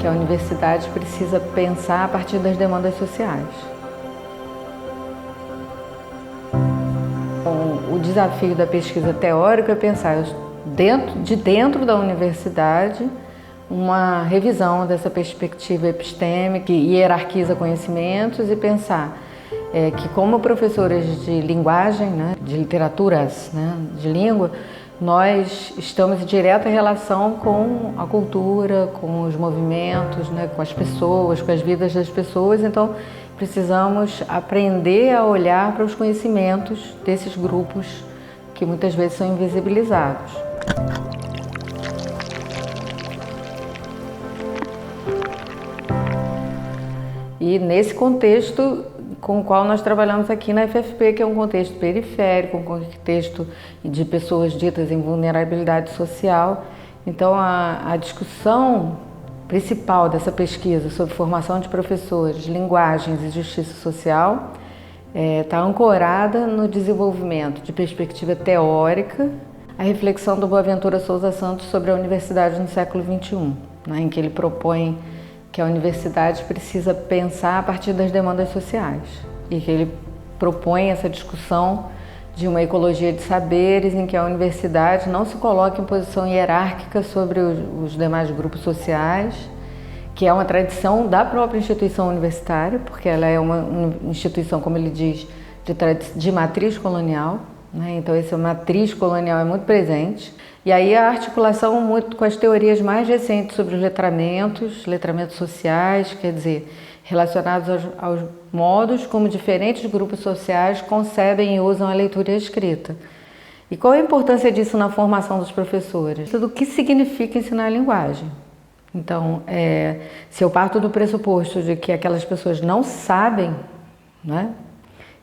que a universidade precisa pensar a partir das demandas sociais. O desafio da pesquisa teórica é pensar dentro da universidade uma revisão dessa perspectiva epistêmica que hierarquiza conhecimentos e pensar que como professores de linguagem, né, de literaturas, né, de língua, nós estamos em direta relação com a cultura, com os movimentos, né, com as pessoas, com as vidas das pessoas, então precisamos aprender a olhar para os conhecimentos desses grupos que muitas vezes são invisibilizados. E nesse contexto com o qual nós trabalhamos aqui na FFP, que é um contexto periférico, um contexto de pessoas ditas em vulnerabilidade social. Então, a discussão principal dessa pesquisa sobre formação de professores, linguagens e justiça social está ancorada no desenvolvimento de perspectiva teórica, a reflexão do Boaventura Souza Santos sobre a universidade no século XXI, né, em que ele propõe que a universidade precisa pensar a partir das demandas sociais e que ele propõe essa discussão de uma ecologia de saberes em que a universidade não se coloca em posição hierárquica sobre os demais grupos sociais, que é uma tradição da própria instituição universitária, porque ela é uma instituição, como ele diz, de matriz colonial, né? Então essa matriz colonial é muito presente. E aí a articulação muito com as teorias mais recentes sobre os letramentos sociais, quer dizer, relacionados aos modos como diferentes grupos sociais concebem e usam a leitura e a escrita. E qual a importância disso na formação dos professores? Do que significa ensinar a linguagem. Então, se eu parto do pressuposto de que aquelas pessoas não sabem, né?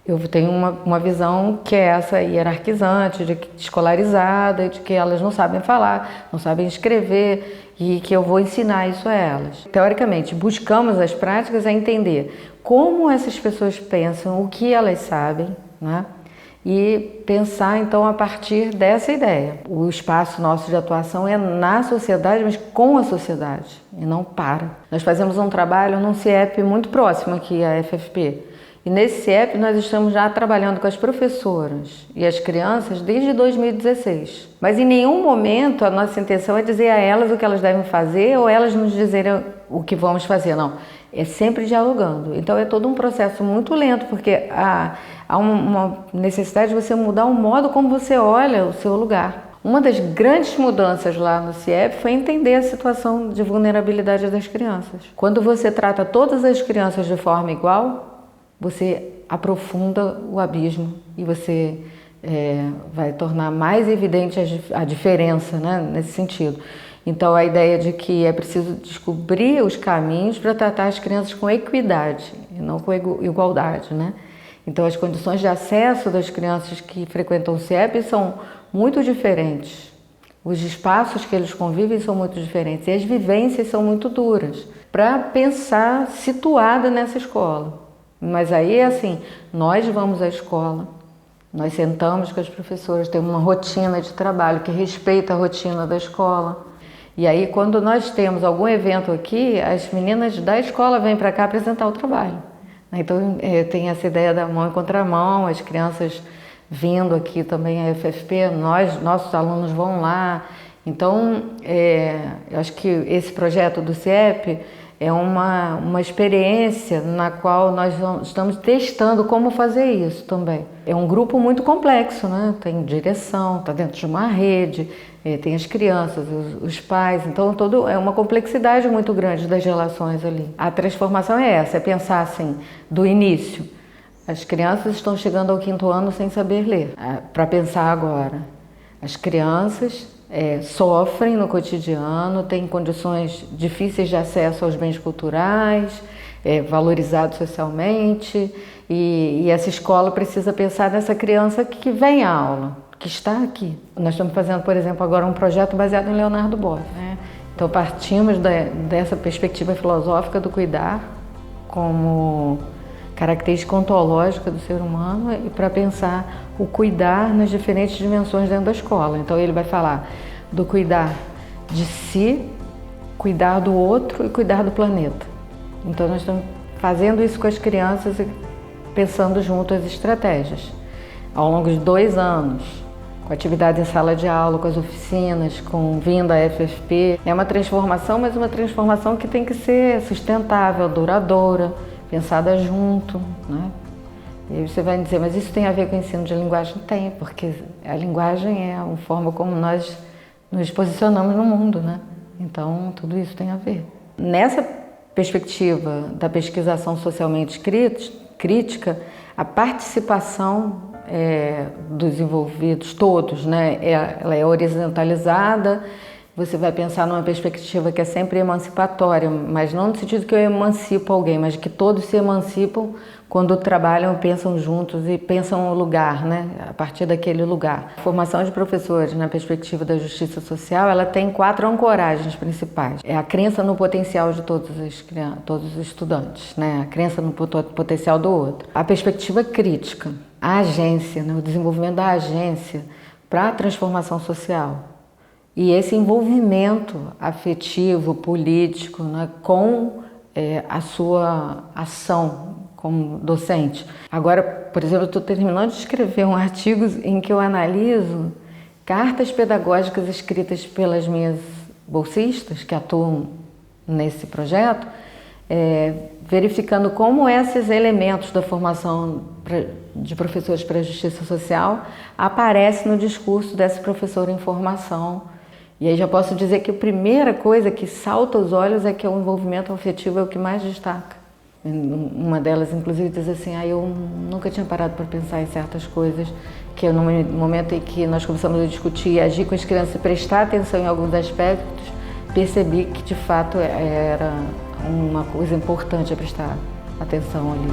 Eu tenho uma visão que é essa hierarquizante, escolarizada, de que elas não sabem falar, não sabem escrever e que eu vou ensinar isso a elas. Teoricamente, buscamos as práticas a entender como essas pessoas pensam, o que elas sabem, né? E pensar então a partir dessa ideia. O espaço nosso de atuação é na sociedade, mas com a sociedade e não para. Nós fazemos um trabalho num CIEP muito próximo aqui à FFP. E nesse CIEP nós estamos já trabalhando com as professoras e as crianças desde 2016. Mas em nenhum momento a nossa intenção é dizer a elas o que elas devem fazer ou elas nos dizerem o que vamos fazer, não. É sempre dialogando. Então é todo um processo muito lento, porque há uma necessidade de você mudar o modo como você olha o seu lugar. Uma das grandes mudanças lá no CIEP foi entender a situação de vulnerabilidade das crianças. Quando você trata todas as crianças de forma igual, você aprofunda o abismo e você vai tornar mais evidente a diferença, né, nesse sentido. Então, a ideia de que é preciso descobrir os caminhos para tratar as crianças com equidade e não com igualdade, né? Então, as condições de acesso das crianças que frequentam o CIEP são muito diferentes. Os espaços que eles convivem são muito diferentes e as vivências são muito duras para pensar situada nessa escola. Mas aí é assim, nós vamos à escola, nós sentamos com as professoras, temos uma rotina de trabalho que respeita a rotina da escola. E aí quando nós temos algum evento aqui, as meninas da escola vêm para cá apresentar o trabalho. Então tem essa ideia da mão em contramão, as crianças vindo aqui também à FFP, nossos alunos vão lá. Então eu acho que esse projeto do CIEP é uma experiência na qual nós estamos testando como fazer isso também. É um grupo muito complexo, né? Tem direção, está dentro de uma rede, tem as crianças, os pais, então é uma complexidade muito grande das relações ali. A transformação é essa, é pensar assim, do início. As crianças estão chegando ao 5º ano sem saber ler, para pensar agora. As crianças sofrem no cotidiano, têm condições difíceis de acesso aos bens culturais, valorizados socialmente, e essa escola precisa pensar nessa criança que vem à aula, que está aqui. Nós estamos fazendo, por exemplo, agora um projeto baseado em Leonardo Boff, né? Então partimos dessa perspectiva filosófica do cuidar como característica ontológica do ser humano e para pensar o cuidar nas diferentes dimensões dentro da escola. Então ele vai falar do cuidar de si, cuidar do outro e cuidar do planeta. Então nós estamos fazendo isso com as crianças e pensando junto as estratégias. Ao longo de 2 anos, com atividade em sala de aula, com as oficinas, com vinda à FFP. É uma transformação, mas uma transformação que tem que ser sustentável, duradoura, pensada junto, né? E aí você vai dizer, mas isso tem a ver com o ensino de linguagem? Tem, porque a linguagem é a forma como nós nos posicionamos no mundo, né? Então, tudo isso tem a ver. Nessa perspectiva da pesquisação socialmente crítica, a participação dos envolvidos, todos, né? Ela é horizontalizada, você vai pensar numa perspectiva que é sempre emancipatória, mas não no sentido que eu emancipo alguém, mas que todos se emancipam quando trabalham, pensam juntos e pensam no lugar, né? A partir daquele lugar. A formação de professores na perspectiva da justiça social, ela tem 4 ancoragens principais. É a crença no potencial de todos os estudantes, né? A crença no potencial do outro. A perspectiva crítica, a agência, né? O desenvolvimento da agência para a transformação social. E esse envolvimento afetivo, político, né, com a sua ação como docente. Agora, por exemplo, eu estou terminando de escrever um artigo em que eu analiso cartas pedagógicas escritas pelas minhas bolsistas que atuam nesse projeto, verificando como esses elementos da formação de professores para a justiça social aparecem no discurso desse professor em formação. E aí já posso dizer que a primeira coisa que salta aos olhos é que o envolvimento afetivo é o que mais destaca. Uma delas, inclusive, diz assim, eu nunca tinha parado para pensar em certas coisas, que no momento em que nós começamos a discutir e agir com as crianças e prestar atenção em alguns aspectos, percebi que, de fato, era uma coisa importante a prestar atenção ali.